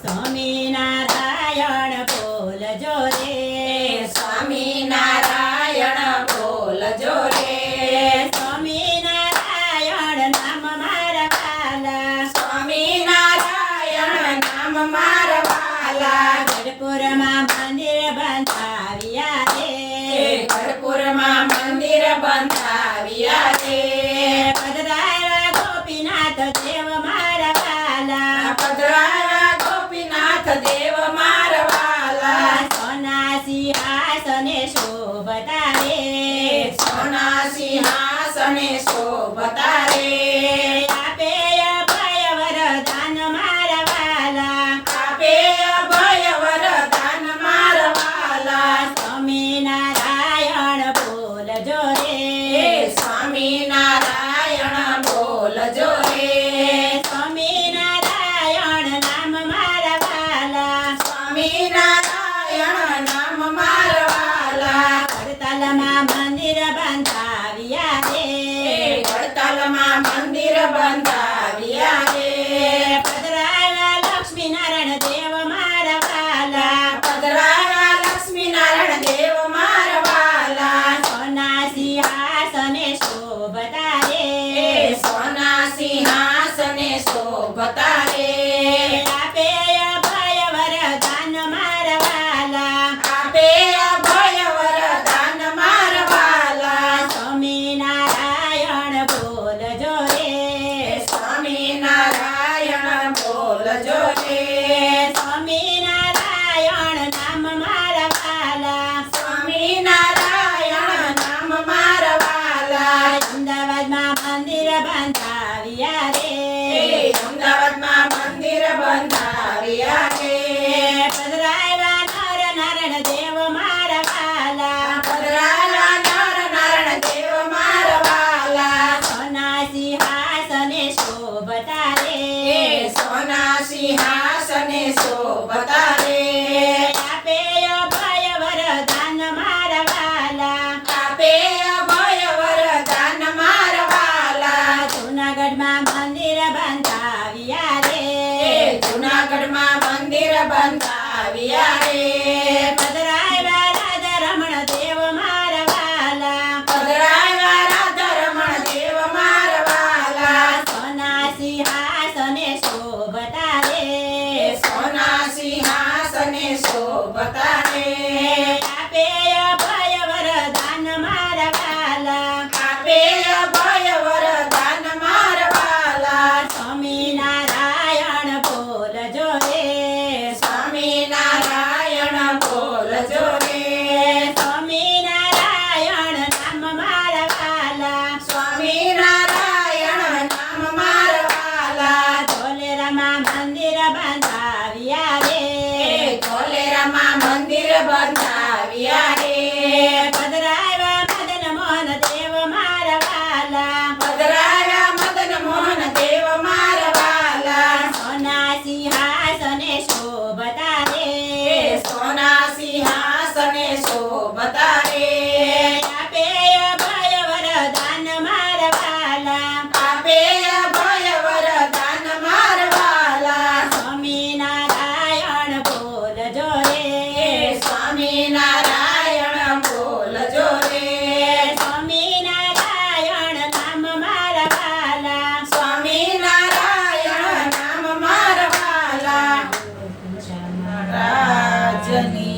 સ્વામિનારાયણ બોલજો રે, સ્વામિનારાયણ બોલજો રે, સ્વામિનારાયણ નામ મારા વાલા, સ્વામિનારાયણ નામ મારા વાલા, ગઢપુરમાં મંદિર બંધાવ્યા રે, ગઢપુરમાં મંદિર બંધાવ્યા રે, પધરાવ્યા ગોપીનાથ દેવ મારા વાલા, પધરાવ્યા ગોપીનાથ દેવ મારા વાલા, સોના સિંહાસને શોભતા રે, સોના સિંહાસને શોભતા રે, આપે અભય વરદાન મારા વાલા, આપે અભય વરદાન મારા વાલા, સ્વામિનારાયણ બોલજો રે, સ્વામિનારાયણ બોલજો રે, સ્વામિનારાયણ નામ મારા વાલા, સ્વામિનારાયણ નામ મારા વાલા, વડતાલમાં મંદિર બંધાવ્યા રે, વડતાલમાં મંદિર બંધાવ્યા રે, પધરાવ્યા લક્ષ્મીનારાયણ દેવ મારા વાલા, પધરાવ્યા લક્ષ્મીનારાયણ દેવ મારા વાલા, સોના સિંહાસને શોભતા રે, સોના સિંહાસને શોભતા રે, આપે અભય વરદાન મારા વાલા, આપે અભય વરદાન મારા વાલા, સ્વામિનારાયણ બોલજો રે, સ્વામિનારાયણ બોલજો રે, સ્વામિનારાયણ નામ મારા વાલા, સ્વામિનારાયણ નામ મારા વાલા, અમદાવાદમાં મંદિર બંધાવ્યા રે, અમદાવાદમાં મંદિર બંધાવ્યા રે, પધરાવ્યા નર નારાયણ દેવ મારા વાલા, પધરાવ્યા નર નારાયણ દેવ મારા વાલા, સોના સિંહાસને શોભતા રે, સોના સિંહાસને શોભતા રે, આપે અભય વરદાન મારા વાલા, આપે અભય વરદાન મારા વાલા, જૂનાગઢમાં મંદિર બંધાવ્યા રે, જૂનાગઢમાં મંદિર બંધાવ્યા રે, પધરાવ્યા રાધા રમણ દેવ મારા વાલા, પધરાવ્યા રાધા રમણ દેવ મારા વાલા, સોના સિંહાસને શોભતા રે, સોના સિંહાસને શોભતા રે, આપે અભય વરદાન મારા વાલા, આપે અભય વરદાન મારા વાલા, સ્વામિનારાયણ બોલજો રે, સ્વામિનારાયણ બોલજો રે, સ્વામિનારાયણ નામ મારા વાલા, સ્વામિનારાયણ નામ મારા વાલા, ધોલેરામાં મંદિર બંધાવ્યા રે, ધોલેરામાં મંદિર બંધાવ્યા રે, પધરાવ્યા મદન મોહન દેવ મારા વાલા, પધરાવ્યા મદન મોહન દેવ મારા વાલા, સોના સિંહાસને શોભતા રે, સોના સિંહાસને શોભતા રે, આપે અભય વરદાન મારા વાલા, આપે અભય વરદાન મારા વાલા, સ્વામિનારાયણ બોલજો રે, સ્વામિનારાયણ બોલજો રે, સ્વામિનારાયણ નામ મારા વાલા, સ્વામિનારાયણ નામ મારા વાલા, રાજની